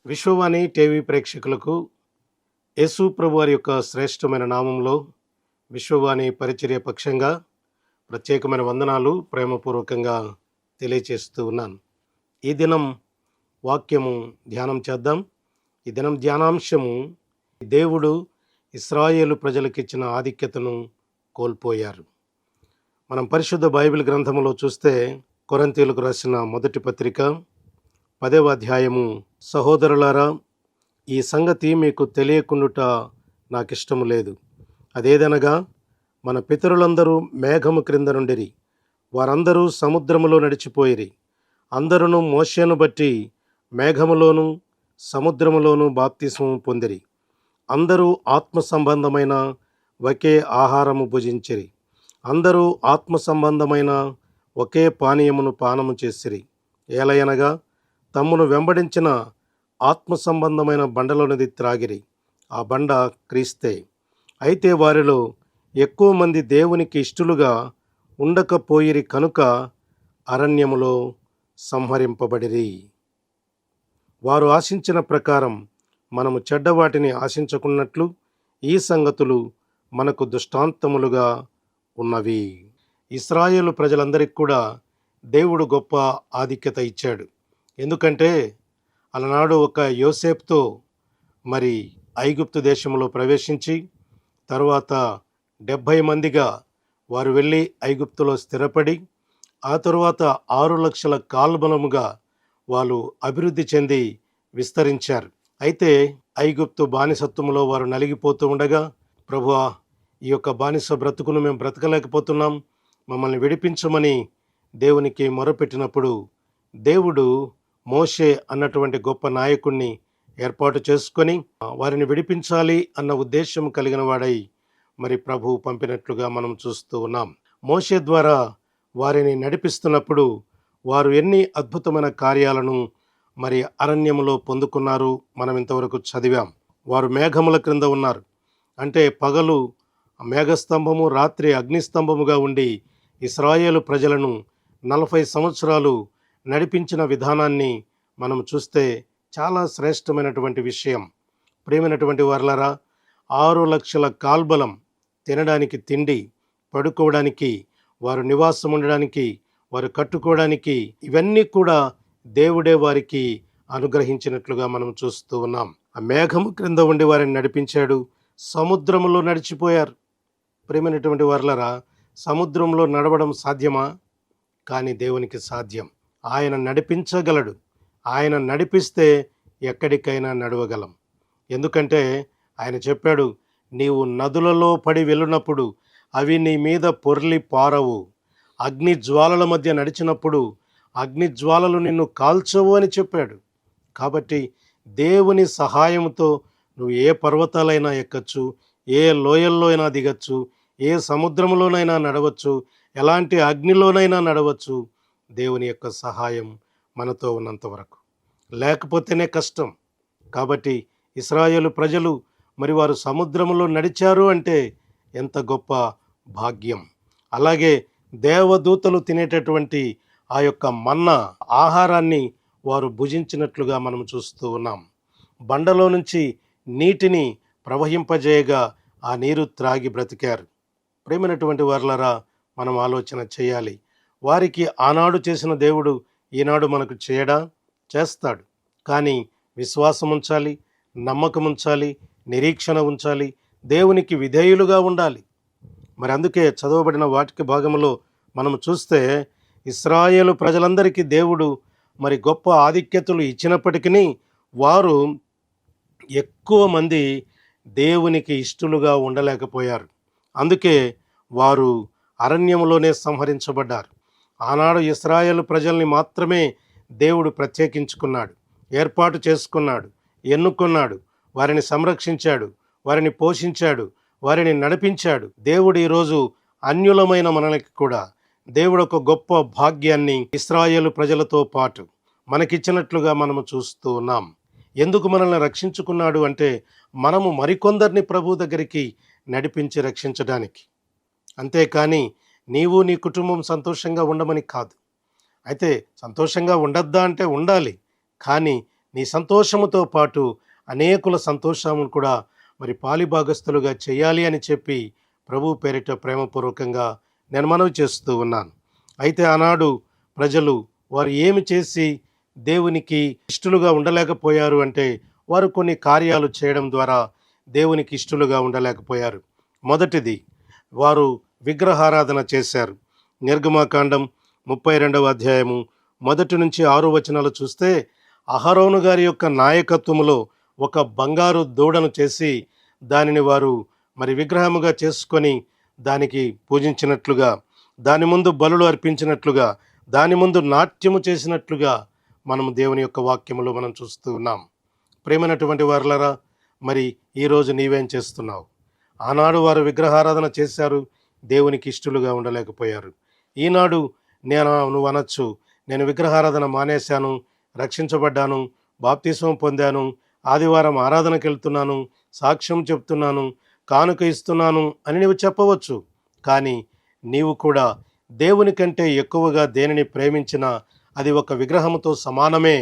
Vishwavani TV ప్రేక్షకులకు యేసు ప్రభు వారి యొక్క శ్రేష్టమైన నామంలో విశ్వవాణి పరిచర్య పక్షంగా ప్రత్యేకమైన వందనాలు ప్రేమపూర్వకంగా తెలియచేస్తూ ఉన్నాను. ఈ దినం వాక్యము ధ్యానం చేద్దాం. ఈ దినం ధ్యానాంశము, దేవుడు ఇశ్రాయేలు ప్రజలకు ఇచ్చిన ఆధిక్యతను కోల్పోయారు. మనం పరిశుద్ధ బైబిల్ గ్రంథములో చూస్తే కొరింథీయులకు రాసిన మొదటి పత్రిక 10వ అధ్యాయము, సహోదరులారా, ఈ సంగతి మీకు తెలియకుండుట నాకిష్టము లేదు. అదేదనగా, మన పితరులందరూ మేఘము క్రింద నుండిరి, వారందరూ సముద్రములో నడిచిపోయిరి. అందరూ మోషేను బట్టి మేఘములోను సముద్రములోను బాప్తిస్మము పొందిరి. అందరూ ఆత్మ సంబంధమైన ఒకే ఆహారము భుజించిరి. అందరూ ఆత్మ సంబంధమైన ఒకే పానీయమును పానము చేసిరి. ఏలయనగా తమ్మును వెంబడించిన ఆత్మ సంబంధమైన బండలోనిది త్రాగిరి. ఆ బండ క్రీస్తే. అయితే వారిలో ఎక్కువ మంది దేవునికి ఇష్టలుగా ఉండకపోయిరి కనుక అరణ్యములో సంహరింపబడిరి. వారు ఆశించిన ప్రకారం మనము చెడ్డవాటిని ఆశించుకున్నట్లు ఈ సంగతులు మనకు దృష్టాంతములుగా ఉన్నవి. ఇశ్రాయేలు ప్రజలందరికీ కూడా దేవుడు గొప్ప ఆధిక్యత ఇచ్చాడు. ఎందుకంటే అలనాడు ఒక యోసేపుతో మరి ఐగుప్తు దేశంలో ప్రవేశించి తరువాత 70 మందిగా వారు వెళ్ళి ఐగుప్తులో స్థిరపడి ఆ తరువాత 6 లక్షల కాల్బలముగా వాళ్ళు అభివృద్ధి చెంది విస్తరించారు. అయితే ఐగుప్తు బానిసత్వంలో వారు నలిగిపోతూ ఉండగా, ప్రభువా, ఈ యొక్క బానిస బ్రతుకును మేము బ్రతకలేకపోతున్నాం, మమ్మల్ని విడిపించమని దేవునికి మొరపెట్టినప్పుడు దేవుడు మోషే అన్నటువంటి గొప్ప నాయకుణ్ణి ఏర్పాటు చేసుకొని వారిని విడిపించాలి అన్న ఉద్దేశం కలిగిన వాడై మరి ప్రభువు పంపినట్లుగా మనం చూస్తూ ఉన్నాం. మోషే ద్వారా వారిని నడిపిస్తున్నప్పుడు వారు ఎన్ని అద్భుతమైన కార్యాలను మరి అరణ్యములో పొందుకున్నారు మనం ఇంతవరకు చదివాం. వారు మేఘముల క్రింద ఉన్నారు. అంటే పగలు మేఘస్తంభము, రాత్రి అగ్నిస్తంభముగా ఉండి ఇశ్రాయేలు ప్రజలను 40 సంవత్సరాలు నడిపించిన విధానాన్ని మనం చూస్తే చాలా శ్రేష్టమైనటువంటి విషయం. ప్రియమైనటువంటి వారలారా, 6 లక్షల కాల్బలం, తినడానికి తిండి, పడుకోవడానికి, వారు నివాసం ఉండడానికి, వారు కట్టుకోవడానికి, ఇవన్నీ కూడా దేవుడే వారికి అనుగ్రహించినట్లుగా మనం చూస్తూ ఉన్నాం. ఆ మేఘము క్రింద ఉండి వారిని నడిపించాడు. సముద్రములో నడిచిపోయారు. ప్రియమైనటువంటి వారలారా, సముద్రంలో నడవడం సాధ్యమా? కానీ దేవునికి సాధ్యం. ఆయన నడిపించగలడు. ఆయన నడిపిస్తే ఎక్కడికైనా నడవగలం. ఎందుకంటే ఆయన చెప్పాడు, నీవు నదులలో పడి వెళ్ళినప్పుడు అవి నీ మీద పొర్లి పారవు. అగ్ని జ్వాలల మధ్య నడిచినప్పుడు అగ్ని జ్వాలలు నిన్ను కాల్చవు అని చెప్పాడు. కాబట్టి దేవుని సహాయంతో నువ్వు ఏ పర్వతాలైనా ఎక్కచ్చు, ఏ లోయల్లో అయినా దిగచ్చు, ఏ సముద్రంలోనైనా నడవచ్చు, ఎలాంటి అగ్నిలోనైనా నడవచ్చు. దేవుని యొక్క సహాయం మనతో ఉన్నంత వరకు, లేకపోతేనే కష్టం. కాబట్టి ఇశ్రాయేలు ప్రజలు మరి వారు సముద్రంలో నడిచారు అంటే ఎంత గొప్ప భాగ్యం. అలాగే దేవదూతలు తినేటటువంటి ఆ యొక్క మన్నా ఆహారాన్ని వారు భుజించినట్లుగా మనం చూస్తూ ఉన్నాం. బండలో నుంచి నీటిని ప్రవహింపజేయగా ఆ నీరు త్రాగి బ్రతికారు. ప్రేమైనటువంటి వారలారా, మనం ఆలోచన చేయాలి. వారికి ఆనాడు చేసిన దేవుడు ఈనాడు మనకు చేయడా? చేస్తాడు. కానీ విశ్వాసం ఉంచాలి, నమ్మకం ఉంచాలి, నిరీక్షణ ఉంచాలి, దేవునికి విధేయులుగా ఉండాలి. మరి అందుకే చదవబడిన వాక్య భాగంలో మనం చూస్తే ఇశ్రాయేలు ప్రజలందరికీ దేవుడు మరి గొప్ప ఆధిక్యతలు ఇచ్చినప్పటికీ వారు ఎక్కువ మంది దేవునికి ఇష్టలుగా ఉండలేకపోయారు. అందుకే వారు అరణ్యములోనే సంహరించబడ్డారు. ఆనాడు ఇశ్రాయేలు ప్రజల్ని మాత్రమే దేవుడు ప్రత్యేకించుకున్నాడు, ఏర్పాటు చేసుకున్నాడు, ఎన్నుకున్నాడు, వారిని సంరక్షించాడు, వారిని పోషించాడు, వారిని నడిపించాడు. దేవుడు ఈరోజు అన్యులమైన మనకి కూడా దేవుడు ఒక గొప్ప భాగ్యాన్ని ఇశ్రాయేలు ప్రజలతో పాటు మనకిచ్చినట్లుగా మనము చూస్తూ ఉన్నాం. ఎందుకు మనల్ని రక్షించుకున్నాడు అంటే మనము మరికొందరిని ప్రభు దగ్గరికి నడిపించి రక్షించడానికి. అంతేకాని నీవు నీ కుటుంబం సంతోషంగా ఉండమని కాదు. అయితే సంతోషంగా ఉండద్దా అంటే ఉండాలి, కానీ నీ సంతోషముతో పాటు అనేకుల సంతోషమును కూడా మరి పాలిభాగస్తులుగా చేయాలి అని చెప్పి ప్రభు పేరిట ప్రేమపూర్వకంగా నేను మనవి చేస్తూ ఉన్నాను. అయితే ఆనాడు ప్రజలు వారు ఏమి చేసి దేవునికి ఇష్టలుగా ఉండలేకపోయారు అంటే వారు కొన్ని కార్యాలు చేయడం ద్వారా దేవునికి ఇష్టలుగా ఉండలేకపోయారు. మొదటిది, వారు విగ్రహారాధన చేశారు. నిర్గమాకాండం 32వ అధ్యాయము 1 నుంచి 6 వచనాలు చూస్తే అహరోను గారి యొక్క నాయకత్వములో ఒక బంగారు దూడను చేసి దానిని వారు మరి విగ్రహముగా చేసుకొని దానికి పూజించినట్లుగా, దాని ముందు బలులు అర్పించినట్లుగా, దాని ముందు నాట్యము చేసినట్లుగా మనము దేవుని యొక్క వాక్యములో మనం చూస్తూ ఉన్నాం. ప్రేమైనటువంటి వారలారా, మరి ఈరోజు నీవేం చేస్తున్నావు? ఆనాడు వారు విగ్రహారాధన చేశారు, దేవునికి ఇష్టలుగా ఉండలేకపోయారు. ఈనాడు నువ్వు అనొచ్చు, నేను విగ్రహారాధన మానేశాను, రక్షించబడ్డాను, బాప్తిస్మం పొందాను, ఆదివారం ఆరాధనకు వెళ్తున్నాను, సాక్ష్యం చెప్తున్నాను, కానుక ఇస్తున్నాను అని నీవు చెప్పవచ్చు. కానీ నీవు కూడా దేవుని కంటే ఎక్కువగా దేనిని ప్రేమించినా అది ఒక విగ్రహంతో సమానమే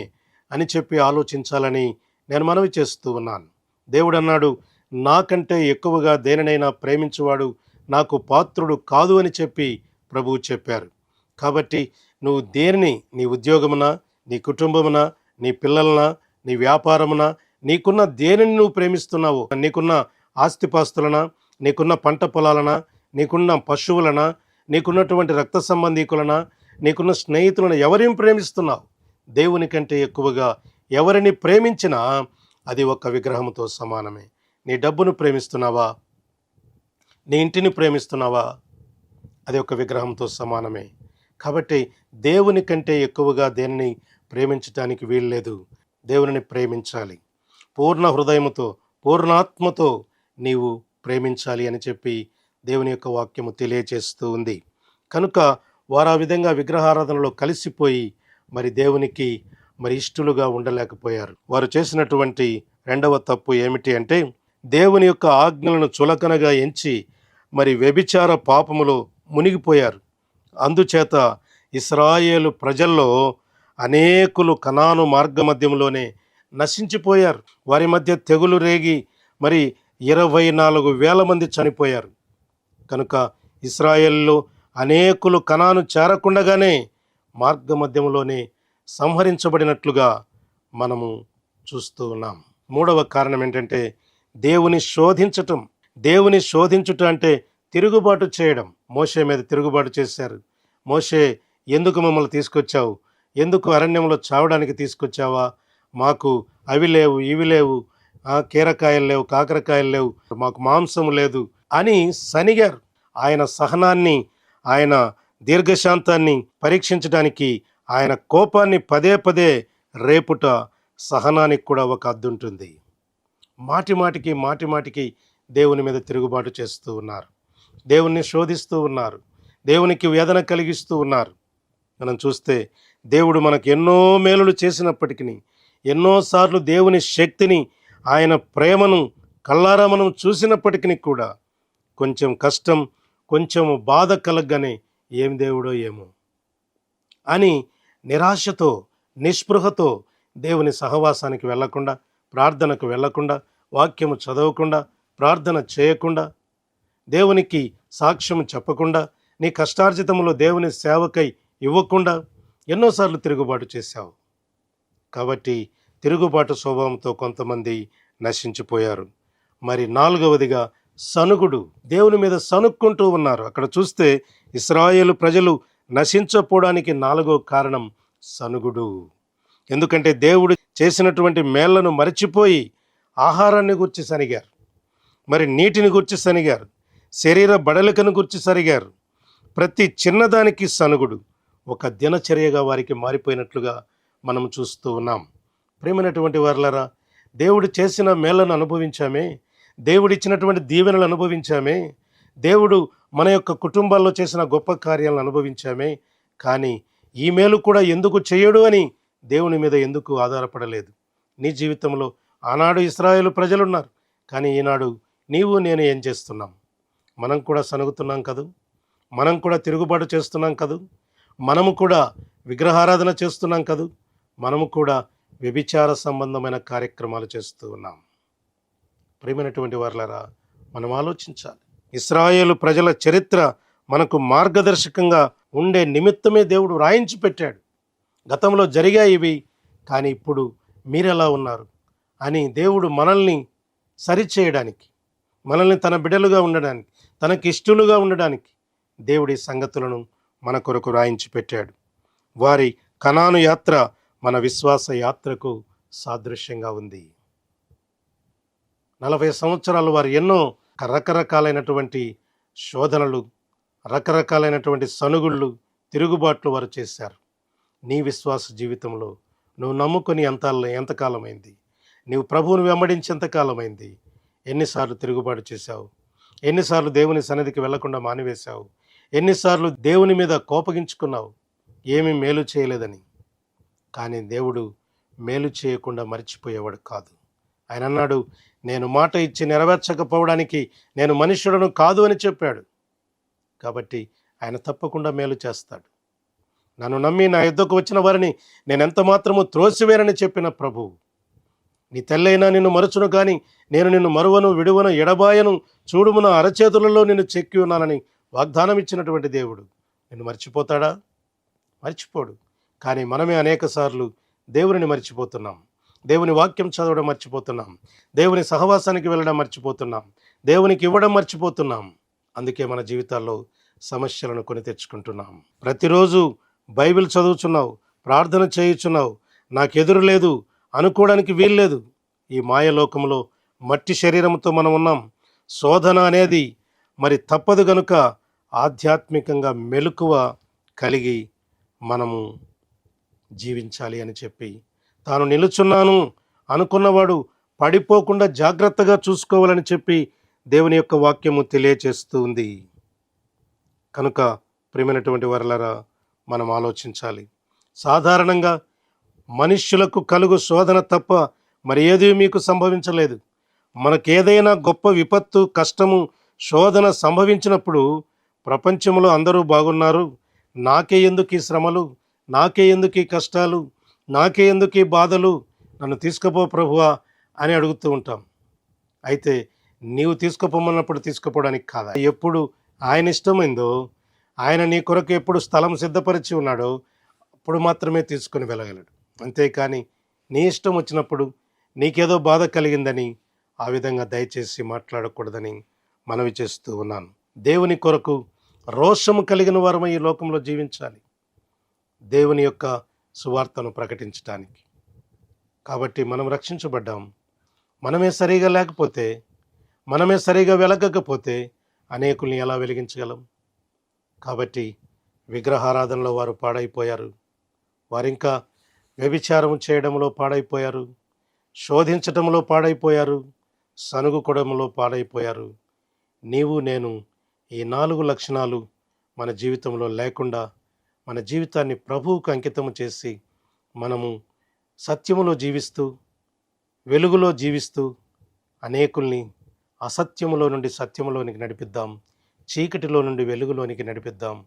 అని చెప్పి ఆలోచించాలని నేను మనవి చేస్తూ ఉన్నాను. దేవుడు అన్నాడు, నాకంటే ఎక్కువగా దేనినైనా ప్రేమించువాడు నాకు పాత్రుడు కాదు అని చెప్పి ప్రభువు చెప్పారు. కాబట్టి నువ్వు దేనిని, నీ ఉద్యోగమున, నీ కుటుంబమున, నీ పిల్లలన, నీ వ్యాపారమున, నీకున్న దేనిని నువ్వు ప్రేమిస్తున్నావో, నీకున్న ఆస్తిపాస్తులన, నీకున్న పంట పొలాలన, నీకున్న పశువులన, నీకున్నటువంటి రక్త సంబంధీకులన, నీకున్న స్నేహితులను ఎవరిని ప్రేమిస్తున్నావు? దేవుని కంటే ఎక్కువగా ఎవరిని ప్రేమించినా అది ఒక విగ్రహంతో సమానమే. నీ డబ్బును ప్రేమిస్తున్నావా? నీ ఇంటిని ప్రేమిస్తున్నావా? అది ఒక విగ్రహంతో సమానమే. కాబట్టి దేవుని కంటే ఎక్కువగా దేనిని ప్రేమించటానికి వీల్లేదు. దేవుని ప్రేమించాలి, పూర్ణ హృదయముతో, పూర్ణాత్మతో నీవు ప్రేమించాలి అని చెప్పి దేవుని యొక్క వాక్యము తెలియజేస్తూ ఉంది. కనుక వారు ఆ విధంగా విగ్రహారాధనలో కలిసిపోయి మరి దేవునికి మరి ఇష్టలుగా ఉండలేకపోయారు. వారు చేసినటువంటి రెండవ తప్పు ఏమిటి అంటే, దేవుని యొక్క ఆజ్ఞలను చులకనగా ఎంచి మరి వ్యభిచార పాపములో మునిగిపోయారు. అందుచేత ఇశ్రాయేలు ప్రజల్లో అనేకులు కనాను మార్గమధ్యంలోనే నశించిపోయారు. వారి మధ్య తెగులు రేగి మరి 24,000 మంది చనిపోయారు. కనుక ఇశ్రాయేల్లో అనేకులు కనాను చేరకుండగానే మార్గమధ్యంలోనే సంహరించబడినట్లుగా మనము చూస్తూ ఉన్నాం. మూడవ కారణం ఏంటంటే దేవుని శోధించటం. దేవుని శోధించుట అంటే తిరుగుబాటు చేయడం. మోషే మీద తిరుగుబాటు చేశారు. మోషే, ఎందుకు మమ్మల్ని తీసుకొచ్చావు? ఎందుకు అరణ్యంలో చావడానికి తీసుకొచ్చావా? మాకు అవి లేవు, ఇవి లేవు, కీరకాయలు లేవు, కాకరకాయలు లేవు, మాకు మాంసం లేదు అని సనిగారు. ఆయన సహనాన్ని, ఆయన దీర్ఘశాంతాన్ని పరీక్షించడానికి, ఆయన కోపాన్ని పదే పదే రేపుట సహనానికి కూడా ఒక అద్దుంటుంది. మాటి మాటికి దేవుని మీద తిరుగుబాటు చేస్తూ ఉన్నారు, దేవుణ్ణి శోధిస్తూ ఉన్నారు, దేవునికి వేదన కలిగిస్తూ ఉన్నారు. మనం చూస్తే దేవుడు మనకు ఎన్నో మేలులు చేసినప్పటికీ, ఎన్నోసార్లు దేవుని శక్తిని, ఆయన ప్రేమను కళ్ళారా మనం చూసినప్పటికీ కూడా కొంచెం కష్టం, కొంచెం బాధ కలగగానే ఏం దేవుడో ఏమో అని నిరాశతో, నిస్పృహతో దేవుని సహవాసానికి వెళ్లకుండా, ప్రార్థనకు వెళ్లకుండా, వాక్యము చదవకుండా, ప్రార్థన చేయకుండా, దేవునికి సాక్ష్యం చెప్పకుండా, నీ కష్టార్జితములో దేవుని సేవకై ఇవ్వకుండా ఎన్నోసార్లు తిరుగుబాటు చేశావు. కాబట్టి తిరుగుబాటు స్వభావంతో కొంతమంది నశించిపోయారు. మరి నాలుగవదిగా సనుగుడు. దేవుని మీద సనుక్కుంటూ ఉన్నారు. అక్కడ చూస్తే ఇశ్రాయేలు ప్రజలు నశించపోవడానికి 4వ కారణం సనుగుడు. ఎందుకంటే దేవుడు చేసినటువంటి మేళ్లను మరచిపోయి ఆహారాన్ని గురించి సనిగారు, మరి నీటిని గురించి సనిగారు, శరీర బడలికను గురించి సరిగారు. ప్రతి చిన్నదానికి సనుగుడు ఒక దినచర్యగా వారికి మారిపోయినట్లుగా మనం చూస్తూ ఉన్నాం. ప్రేమైనటువంటి వారలారా, దేవుడు చేసిన మేళ్లను అనుభవించామే, దేవుడిచ్చినటువంటి దీవెనలు అనుభవించామే, దేవుడు మన యొక్క కుటుంబాల్లో చేసిన గొప్ప కార్యాలను అనుభవించామే. కానీ ఈ మేలు కూడా ఎందుకు చేయడు అని దేవుని మీద ఎందుకు ఆధారపడలేదు? నీ జీవితంలో ఆనాడు ఇశ్రాయేలు ప్రజలున్నారు, కానీ ఈనాడు నీవు నేను ఏం చేస్తున్నాం? మనం కూడా సనుగుతున్నాం కదూ, మనం కూడా తిరుగుబాటు చేస్తున్నాం కదూ, మనము కూడా విగ్రహారాధన చేస్తున్నాం కదూ, మనము కూడా వ్యభిచార సంబంధమైన కార్యక్రమాలు చేస్తూ ఉన్నాం. ప్రియమైనటువంటి వారలారా, మనం ఆలోచించాలి. ఇశ్రాయేలు ప్రజల చరిత్ర మనకు మార్గదర్శకంగా ఉండే నిమిత్తమే దేవుడు రాయించి పెట్టాడు. గతంలో జరిగాయి ఇవి, కానీ ఇప్పుడు మీరెలా ఉన్నారు అని దేవుడు మనల్ని సరిచేయడానికి, మనల్ని తన బిడ్డలుగా ఉండడానికి, తనకి ఇష్టలుగా ఉండడానికి దేవుడి సంగతులను మన కొరకు రాయించి పెట్టాడు. వారి కనాను యాత్ర మన విశ్వాస యాత్రకు సాదృశ్యంగా ఉంది. 40 సంవత్సరాలు వారు ఎన్నో రకరకాలైనటువంటి శోధనలు, రకరకాలైనటువంటి సనుగుళ్ళు, తిరుగుబాట్లు వారు చేశారు. నీ విశ్వాస జీవితంలో నువ్వు నమ్ముకొని ఎంతకాలమైంది? నీవు ప్రభువును వెంబడించి ఎంతకాలమైంది? ఎన్నిసార్లు తిరుగుబాటు చేశావు? ఎన్నిసార్లు దేవుని సన్నిధికి వెళ్లకుండా మానివేశావు? ఎన్నిసార్లు దేవుని మీద కోపగించుకున్నావు ఏమీ మేలు చేయలేదని? కానీ దేవుడు మేలు చేయకుండా మర్చిపోయేవాడు కాదు. ఆయన అన్నాడు, నేను మాట ఇచ్చి నెరవేర్చకపోవడానికి నేను మనుష్యుడను కాదు అని చెప్పాడు. కాబట్టి ఆయన తప్పకుండా మేలు చేస్తాడు. నన్ను నమ్మి నా యుద్ధకు వచ్చిన వారిని నేను ఎంత మాత్రము త్రోసివేనని చెప్పిన ప్రభువు, నీ తెల్లైనా నిన్ను మరచును కానీ నేను నిన్ను మరువను, విడువను, ఎడబాయను, చూడుము నా అరచేతులలో నిన్ను చెక్కి ఉన్నానని వాగ్దానం ఇచ్చినటువంటి దేవుడు నిన్ను మర్చిపోతాడా? మర్చిపోడు. కానీ మనమే అనేక సార్లు దేవుని మర్చిపోతున్నాం. దేవుని వాక్యం చదవడం మర్చిపోతున్నాం. దేవుని సహవాసానికి వెళ్ళడం మర్చిపోతున్నాం. దేవునికి ఇవ్వడం మర్చిపోతున్నాం. అందుకే మన జీవితాల్లో సమస్యలను కొని తెచ్చుకుంటున్నాం. ప్రతిరోజు బైబిల్ చదువుచున్నావు, ప్రార్థన చేయుచున్నావు, నాకెదురు లేదు అనుకోవడానికి వీల్లేదు. ఈ మాయలోకంలో మట్టి శరీరంతో మనం ఉన్నాం. శోధన అనేది మరి తప్పదు గనుక ఆధ్యాత్మికంగా మెలకువ కలిగి మనము జీవించాలి అని చెప్పి, తాను నిలుచున్నాను అనుకున్నవాడు పడిపోకుండా జాగ్రత్తగా చూసుకోవాలని చెప్పి దేవుని యొక్క వాక్యము తెలియచేస్తూ ఉంది. కనుక ప్రియమైనటువంటి వారలారా, మనం ఆలోచించాలి. సాధారణంగా మనుష్యులకు కలుగు శోధన తప్ప మరి ఏది మీకు సంభవించలేదు. మనకేదైనా గొప్ప విపత్తు, కష్టము, శోధన సంభవించినప్పుడు ప్రపంచంలో అందరూ బాగున్నారు, నాకే ఎందుకు ఈ శ్రమలు, నాకే ఎందుకు ఈ కష్టాలు, నాకే ఎందుకు ఈ బాధలు, నన్ను తీసుకుపో ప్రభువా అని అడుగుతూ ఉంటాం. అయితే నీవు తీసుకుపోమన్నప్పుడు తీసుకుపోవడానికి కాదా? ఎప్పుడు ఆయన ఇష్టమైందో, ఆయన నీ కొరకు ఎప్పుడు స్థలం సిద్ధపరిచి ఉన్నాడో అప్పుడు మాత్రమే తీసుకొని వెళ్ళగలడు. అంతేకాని నీ ఇష్టం వచ్చినప్పుడు నీకేదో బాధ కలిగిందని ఆ విధంగా దయచేసి మాట్లాడకూడదని మనవి చేస్తూ ఉన్నాను. దేవుని కొరకు రోషము కలిగిన వారమై ఈ లోకంలో జీవించాలి, దేవుని యొక్క సువార్తను ప్రకటించడానికి. కాబట్టి మనం రక్షించబడ్డాం. మనమే సరిగా లేకపోతే, మనమే సరిగా వెలగకపోతే అనేకుల్ని ఎలా వెలిగించగలం? కాబట్టి విగ్రహారాధనలో వారు పాడైపోయారు. వారింకా వ్యభిచారం చేయడంలో పాడైపోయారు, శోధించటంలో పాడైపోయారు, సనుగుకోవడంలో పాడైపోయారు. నీవు నేను ఈ 4 లక్షణాలు మన జీవితంలో లేకుండా మన జీవితాన్ని ప్రభువుకు అంకితం చేసి మనము సత్యములో జీవిస్తూ, వెలుగులో జీవిస్తూ అనేకుల్ని అసత్యములో నుండి సత్యములోనికి నడిపిద్దాం, చీకటిలో నుండి వెలుగులోనికి నడిపిద్దాం.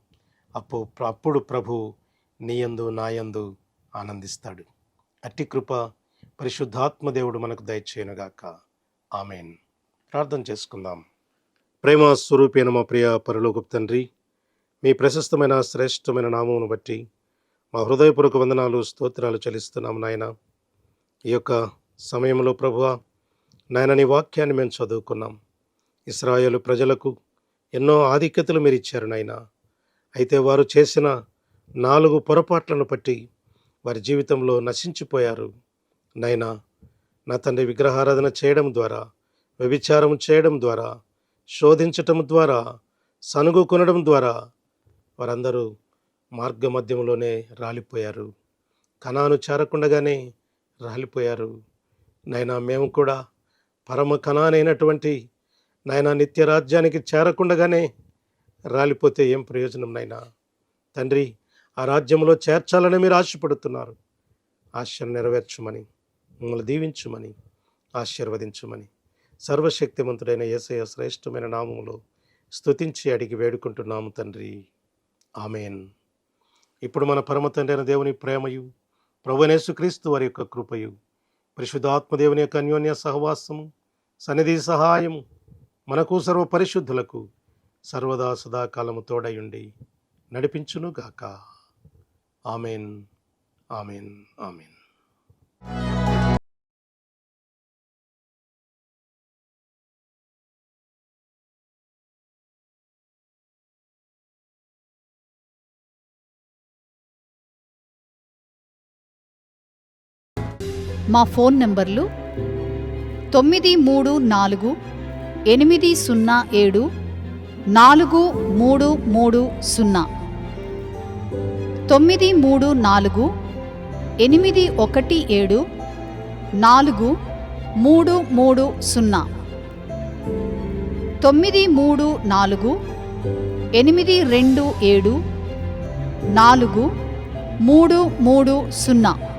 అప్పుడు ప్రభువు నీయందు నాయందు ఆనందిస్తాడు. అట్టి కృప పరిశుద్ధాత్మదేవుడు మనకు దయచేయునుగాక. ఆమెన్. ప్రార్థన చేసుకుందాం. ప్రేమ స్వరూపైన మా ప్రియ పరలోకపు తండ్రి, మీ ప్రశస్తమైన శ్రేష్టమైన నామమును బట్టి మా హృదయపూర్వక వందనాలు, స్తోత్రాలు చెల్లిస్తున్నాము నాయన. ఈ యొక్క సమయంలో ప్రభువా నాయన, నీ వాక్యాన్ని మేము చదువుకున్నాం. ఇశ్రాయేలు ప్రజలకు ఎన్నో ఆధిక్యతలు మీరు ఇచ్చారు నాయన. అయితే వారు చేసిన 4 పొరపాట్లను బట్టి వారి జీవితంలో నశించిపోయారు నైనా. నా తండ్రి, విగ్రహారాధన చేయడం ద్వారా, వ్యభిచారం చేయడం ద్వారా, శోధించటం ద్వారా, సనుగు కొనడం ద్వారా వారందరూ మార్గ మధ్యంలోనే రాలిపోయారు. కనాను చేరకుండగానే రాలిపోయారు నైనా. మేము కూడా పరమ కనానైనటువంటి నాయన నిత్య రాజ్యానికి చేరకుండగానే రాలిపోతే ఏం ప్రయోజనం నైనా? తండ్రి, ఆ రాజ్యంలో చేర్చాలని మీరు ఆశపడుతున్నారు. ఆశను నెరవేర్చుమని, మమ్మల్ని దీవించుమని, ఆశీర్వదించుమని సర్వశక్తిమంతుడైన యేసయ్య శ్రేష్టమైన నామములో స్తుతించి అడిగి వేడుకుంటున్నాము తండ్రి. ఆమెన్. ఇప్పుడు మన పరమ తండ్రి అయిన దేవుని ప్రేమయు, ప్రభువైన యేసుక్రీస్తు వారి యొక్క కృపయు, పరిశుద్ధాత్మదేవుని యొక్క అన్యోన్య సహవాసము, సన్నిధి సహాయము మనకు సర్వ పరిశుద్ధులకు సర్వదా సదాకాలము తోడయుండి నడిపించునుగాక. Amen, amen, amen. మా ఫోన్ నంబర్లు 934 807 4330, 934 817 4330, 934 827 4330.